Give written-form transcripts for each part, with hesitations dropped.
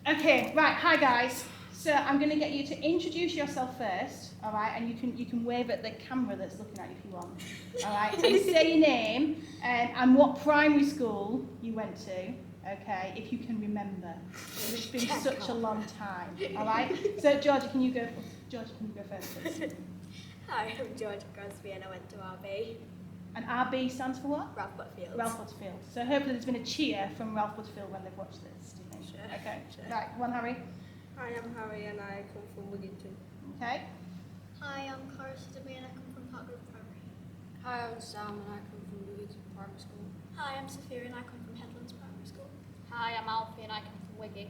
Okay, right, hi guys. So I'm going to get you to introduce yourself first, all right? And you can wave at the camera that's looking at you if you want, all right? And say your name and what primary school you went to, okay? If you can remember, it's been such a long time, all right? So Georgia, can you go? Georgia, can you go first, please? Hi, I'm Georgia Crosby and I went to RB. And RB stands for what? Ralph Butterfield. Ralph Butterfield. So hopefully there's been a cheer from Ralph Butterfield when they've watched this. Do you think? Sure. Okay. Sure. Right. One, Harry. Hi, I'm Harry and I come from Wigginton. Okay. Hi, I'm Cara Sidney and I come from Parkgrove Primary. Hi, I'm Sam and I come from Wigginton Primary School. Hi, I'm Sophia and I come from Headlands Primary School. Hi, I'm Alfie and I come from Wigging.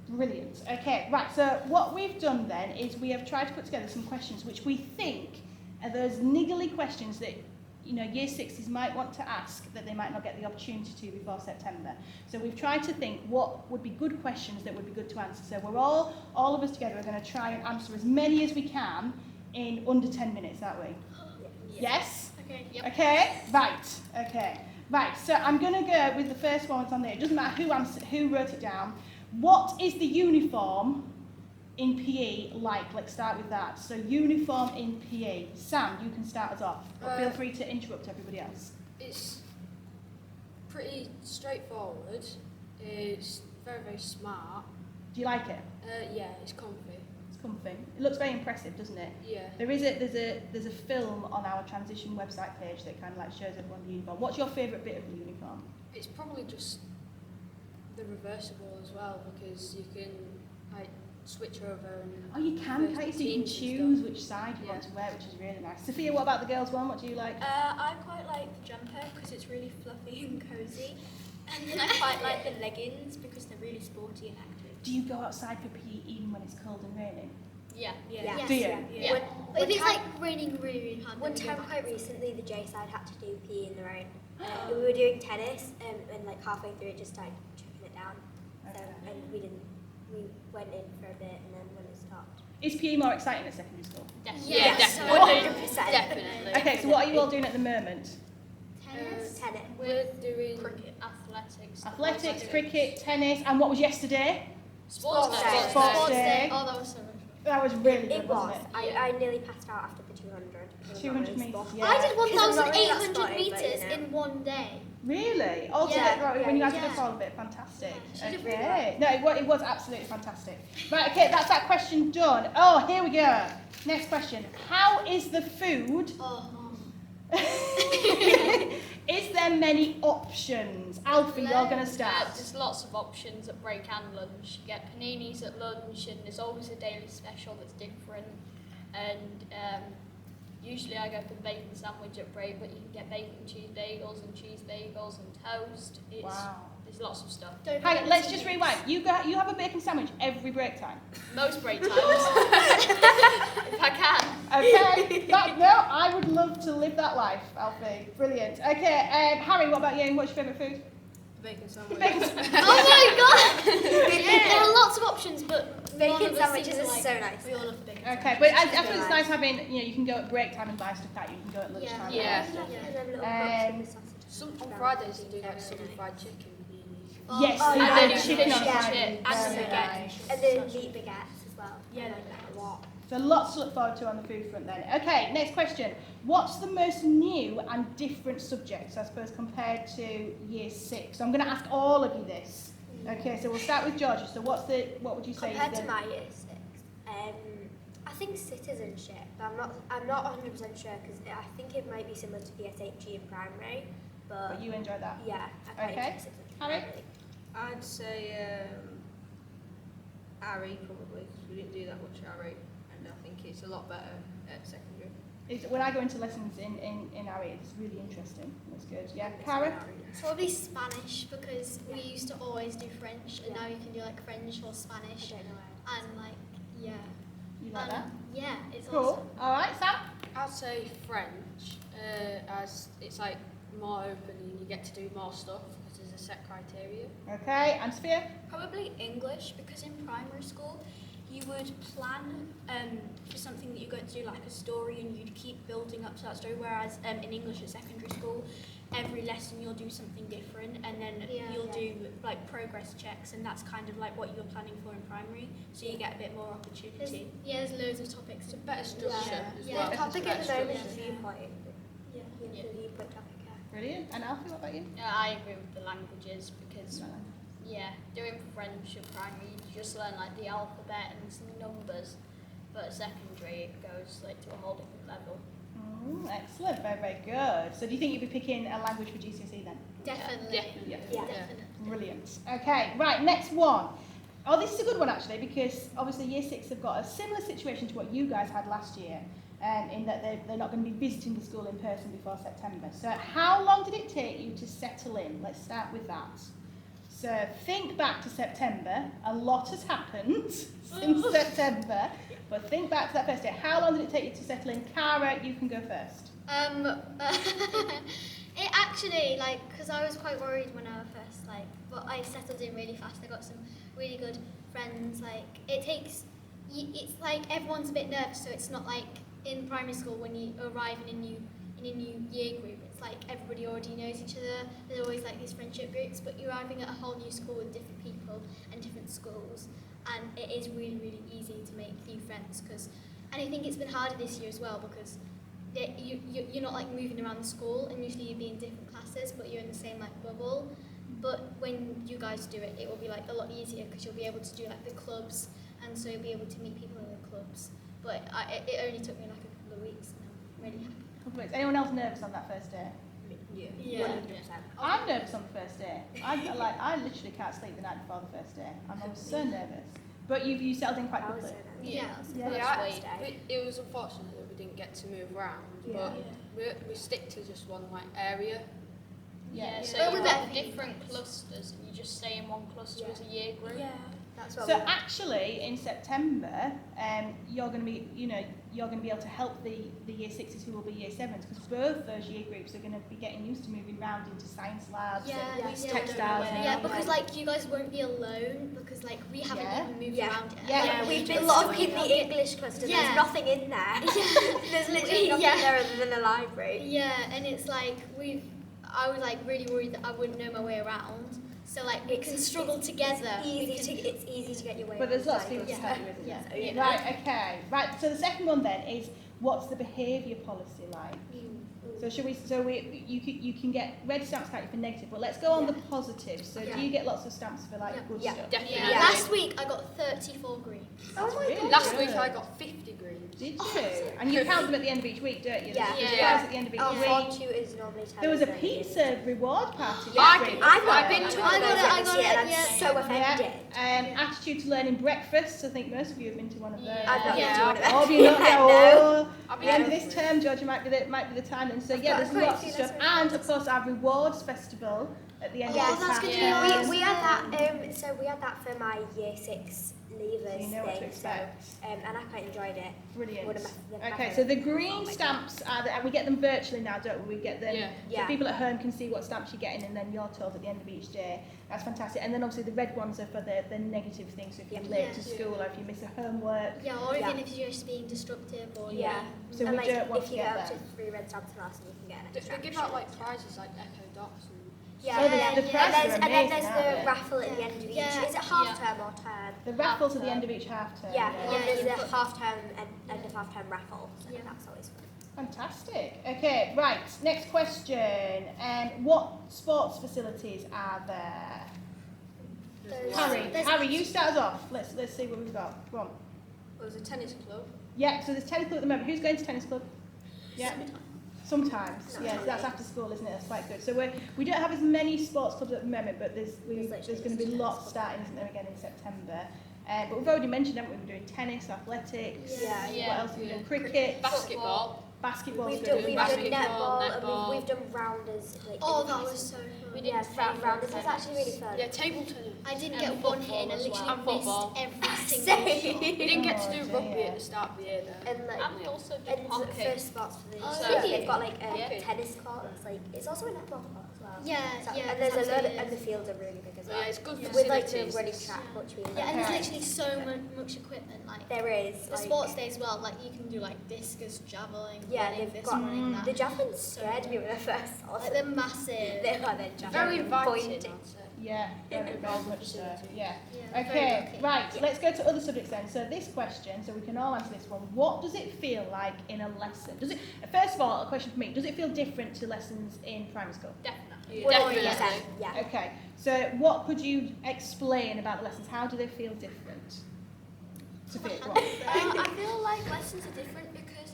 Brilliant. Okay. Right. So what we've done then is we have tried to put together some questions which we think are those niggly questions that year sixes might want to ask that they might not get the opportunity to before September. So we've tried to think what would be good questions that would be good to answer. So we're all of us together are going to try and answer as many as we can in under 10 minutes, aren't we? Yes? Okay. Yep. Okay? Right. Okay. Right. So I'm going to go with the first one that's on there. It doesn't matter who wrote it down. What is the uniform in PE like? Let's start with that. So uniform in PE. Sam, you can start us off. But feel free to interrupt everybody else. It's pretty straightforward. It's very, very smart. Do you like it? Yeah, it's comfy. It's comfy. It looks very impressive, doesn't it? Yeah. There's a film on our transition website page that kind of like shows everyone the uniform. What's your favourite bit of the uniform? It's probably just the reversible as well because you can like switch over and Oh, you can, for can't you? So you can teams and choose stuff. which side you want Yeah. to wear, which is really nice. Sophia, what about the girls' one? What do you like? I quite like the jumper because it's really fluffy and cosy. And then I quite like the leggings because they're really sporty and active. Do you go outside for PE even when it's cold and raining? Yeah. Yeah. Do you? Yeah. But if it's like raining really, really hard, One then we go time back quite inside. recently the J side had to do PE in the rain. We were doing tennis and like halfway through it just started chucking it down. So, Okay. and we went in for a bit and then when it stopped. Is PE more exciting at secondary school? Definitely. Yeah, definitely. 100%. Definitely. Okay, so what are you all doing at the moment? Tennis. Tennis. We're doing Cricket, athletics. Athletics, cricket, tennis, and what was yesterday? Sports Sports day. day. Sports day. Oh, that was so much fun. That was really good, It was. wasn't it? I nearly passed out after the 200. 200 metres, yeah. I did Because I'm not really that 1,800 sporty, but, metres you know. in one day. Really? All Yeah, together, when you had to yeah. go all of it, fantastic. Yeah, she did really Okay. No, it was absolutely fantastic. Right, okay, that's that question done. Oh, here we go. Next question. How is the food? Oh. Is there many options? Alfie, you're going to start. There's lots of options at break and lunch. You get paninis at lunch, and there's always a daily special that's different. And usually I go for the bacon sandwich at break, but you can get bacon cheese bagels and toast. Wow. There's lots of stuff. Don't Hang forget on, let's the just sweets. rewind. You have a bacon sandwich every break time. Most break times. If I can. Okay. No, I would love to live that life, Alfie. Brilliant. Okay, Harry, what about you? What's your favourite food? bacon sandwich. Bacon sandwich. Oh my god! There are lots of options, but Bacon one of us sandwiches seems are like so nice. We all love the bacon. Okay, but I think it's nice having, you can go at break time and buy stuff that you can go at lunchtime. Yeah. And then little Um, boxes with sausages. Some on Fridays they do like southern fried chicken. Yes, Oh, they yeah, do yeah, chicken on yeah. Friday. And Very some nice. And then meat baguettes as well. Yeah, I like that a lot. So lots to look forward to on the food front then. Okay, next question. What's the most new and different subjects, I suppose, compared to year 6? So I'm going to ask all of you this. Okay, so we'll start with Georgia. So what would you say? Compared is to the- my year 6, I think citizenship. But I'm not 100% sure because I think it might be similar to PSHE in primary. But But you enjoy that? yeah, I quite Okay. enjoy citizenship. Harry? I'd say RE probably because we didn't do that much RE, and I think it's a lot better at secondary. When I go into lessons in RE, it's really interesting. It's good. Yeah, Cara? Probably Spanish because we used to always do French and now you can do like French or I Spanish don't know. and like yeah. You like that? Yeah, it's Cool. awesome. All right, Sam? I'd say French, as it's like more open and you get to do more stuff because there's a set criteria. Okay, and Sophia? Probably English because in primary school you would plan for something that you're going to do like a story and you'd keep building up to that story, whereas in English at secondary school every lesson you'll do something different, and then you'll do like progress checks, and that's kind of like what you're planning for in primary. So you get a bit more opportunity. There's loads of topics. It's a better structure as The well. topic at the Better moment structure. is viewpoint. Yeah. The viewpoint topic. Brilliant. And Alfie, what about you? I agree with the languages because, doing French at primary, you just learn like the alphabet and some numbers, but at secondary it goes like to a whole different level. Excellent. Very, very good. So do you think you'd be picking a language for GCSE then? Definitely. Yeah. Definitely. Brilliant. Okay, right, next one. Oh, this is a good one actually, because obviously Year 6 have got a similar situation to what you guys had last year, in that they're not going to be visiting the school in person before September. So how long did it take you to settle in? Let's start with that. So think back to September. A lot has happened since September, but think back to that first day. How long did it take you to settle in? Cara, you can go first. It actually, like, because I was quite worried when I was first, like, but I settled in really fast. I got some really good friends. Like, it takes, it's like everyone's a bit nervous, so it's not like in primary school when you arrive in a new year group. It's like everybody already knows each other. There's always like these friendship groups, but you're arriving at a whole new school with different people and different schools, and it is really, really easy to make new friends. And I think it's been harder this year as well because you're not like moving around the school, and usually you'd be in different classes, but you're in the same like bubble. But when you guys do it, it will be like a lot easier because you'll be able to do like the clubs, and so you'll be able to meet people in the clubs. But it only took me like a couple of weeks, and I'm really happy. Anyone else nervous on that first day? Yeah. 100%. I'm nervous on the first day. I literally can't sleep the night before the first day. I'm always so nervous. But you settled in quite quickly. Yeah. It was unfortunate that we didn't get to move around, but we stick to just one like area. Yeah, so Well, you've we got bet- different clusters and you just stay in one cluster as a year group. Yeah. That's what So we actually, in September, you're going to be, you're going to be able to help the Year 6s who will be Year 7s, because both those year groups are going to be getting used to moving around into science labs, and textiles. and Yeah, all because that. like you guys won't be alone because like we haven't even moved around Yeah. yet. Yeah, Like, we've been just looking in started. the English cluster. Yeah. There's nothing in there. There's literally nothing there other than a library. Yeah, and it's like I was like really worried that I wouldn't know my way around. So like we can struggle together. It's easy to get your way. But there's lots of around, people to yeah. help you with it. Yeah. Yeah. Right, okay. Right, so the second one then is, what's the behaviour policy like? So you can get red stamps can't you, for negative, but let's go on the positives. So do you get lots of stamps for like good Yeah. stuff? Definitely. Yeah. Last week I got 34 green. Oh my Really god. Last good. week I got 50 greens. Did you? And you count them at the end of each week, don't you? Yeah. There's Yeah. prize at the end of each Our week. form tutors normally tell There was a us that pizza reward party. Yeah, this week. I've been to I got it, I got it, and I'm yeah. so offended. Attitude to learning breakfast. I think most of you have been to one of those. I've not been to one of Oh, have those. you not? Yeah, No. oh, at the end of this term, Georgia, might be the time. And so yeah, there's quite a lots few of stuff. lessons. And of course our rewards festival at the end Yeah, of this that's half good to term. know. We had that. So we had that for my Year 6 leavers So you know what to thing. expect. And I quite enjoyed it. Brilliant. One of my Okay, so the green stamps are and we get them virtually now, don't we? We get them. Yeah. So people at home can see what stamps you're getting, and then you're told at the end of each day. That's fantastic. And then obviously the red ones are for the negative things. So if you're late to school or if you miss a homework. Yeah, or Yeah. even if you're just being disruptive or Yeah. So and we like, don't want if to you get get up them. to 3 red stamps in class, you can get an They extra. give out like prizes like Echo Dots and Yeah, So and the then, prizes and are then amazing, there's aren't the they? raffle at the end of each. Yeah. Is it half term or term? The raffles at the end of each half term. Yeah, and then there's Yeah. the half term and end of half term raffle. So Yeah. that's always fun. Fantastic. Okay, right. Next question. What sports facilities are there? there's Harry, you start us off. Let's see what we've got. Go on. There's a tennis club. Yeah, so there's tennis club at the moment. Who's going to tennis club? Yeah. Sometimes. Not Yes, really. that's after school, isn't it? That's quite good. So we don't have as many sports clubs at the moment, but there's literally going to be just lots tennis starting, isn't there, again in September. But we've already mentioned, haven't we? We're doing tennis, athletics. Yeah. What else are we doing? Cricket, Basketball. basketball. We've good. done basketball, netball, netball. and we've done rounders. Like, Oh, in the that past. was so fun. We Yeah, did rounders was actually really fun. Yeah, table tennis. I didn't And get one hit football and I as literally well. And football. missed every single Same. shot. We didn't get to do Oh, rugby dear. at the start of the year though. And like, And we also did and hockey. first spots for the Oh, so really? they've got like a Yeah. tennis court that's like, it's also a netball court as well. Yeah, So- yeah. and there's a that's load, what it and the is. fields are really big as So well. yeah, it's good With like the facilities. running track, which we Yeah, and there's Okay. literally so much equipment. Like there is. the Like, sports day as well. Like you can do like discus, javelin, Yeah, running, they've this, got running, that. the javelin scared me when I first saw Like them. they're massive. They are their javelin. Very inviting, pointing. I'd say. Yeah, very, very much so. Yeah. Yeah, very Okay, lucky. right, let's go to other subjects then. So this question, so we can all answer this one. What does it feel like in a lesson? Does it, first of all, a question for me, does it feel different to lessons in primary school? Definitely. Definitely. Yeah. Okay, so what could you explain about the lessons? How do they feel different? Sophia, go on. I feel like lessons are different because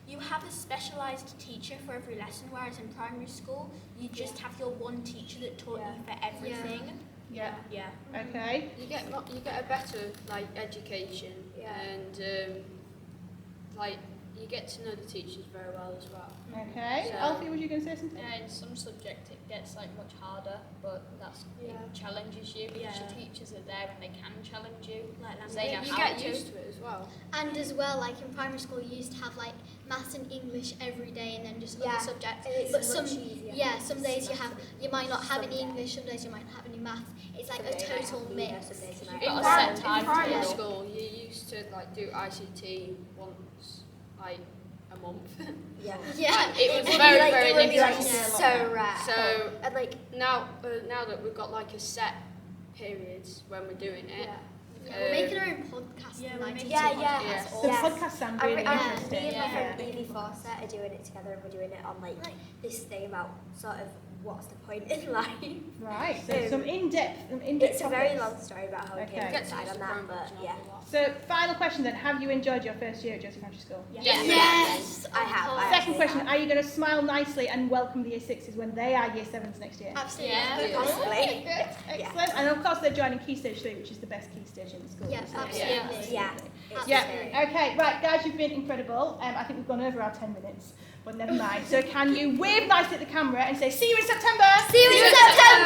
you have a specialised teacher for every lesson, whereas in primary school you just have your one teacher that taught you for everything. Yeah, Yeah. okay. You get a better like education Yeah. and like you get to know the teachers very well as well. Okay. So- Alfie, was you going to say something? Yeah, in some subjects it gets like much harder, but that's Yeah. it challenges you because Yeah. your teachers are there and they can challenge you. Like They language. know You how get to. used to it as well. And as well, like in primary school, you used to have like maths and English every day, and then just Yeah. other subjects. And it's But much some, easier. yeah, some days you might not have any Some English, some days you might not have any math. It's like Some a days I total have neither, mix. some days I You've don't. got a In set time in primary table. school, you used to like do ICT once like a month. Yeah. Yeah, It was would very, be like, very it would be like limited. so rare. So and like now that we've got like a set periods when we're doing it. Yeah, we're making our own podcast. Yeah, and we're like, making Yeah, teaching yeah. podcasts Yes. all The Yes. podcast sound I really me and interesting. my friend Yeah. Evie Fawcett are doing it together, and we're doing it on like this thing about sort of what's the point in life. Right, so some in-depth It's a very topics. long story about how we Okay. came to Get to decide use on the that, program but an yeah. awful lot. So, final question then. Have you enjoyed your first year at Joseph Country School? Yes. I have. I Second actually question, have. are you going to smile nicely and welcome the year sixes when they are year sevens next year? Absolutely. Yeah. Possibly. Good, excellent. And of course they're joining Key Stage 3, which is the best Key Stage in the school. Yeah, isn't it? absolutely. Yeah. It's Yeah, scary. okay, right, guys, you've been incredible. I think we've gone over our 10 minutes, but never mind. So can you wave nicely at the camera and say, see you in September? See you in September!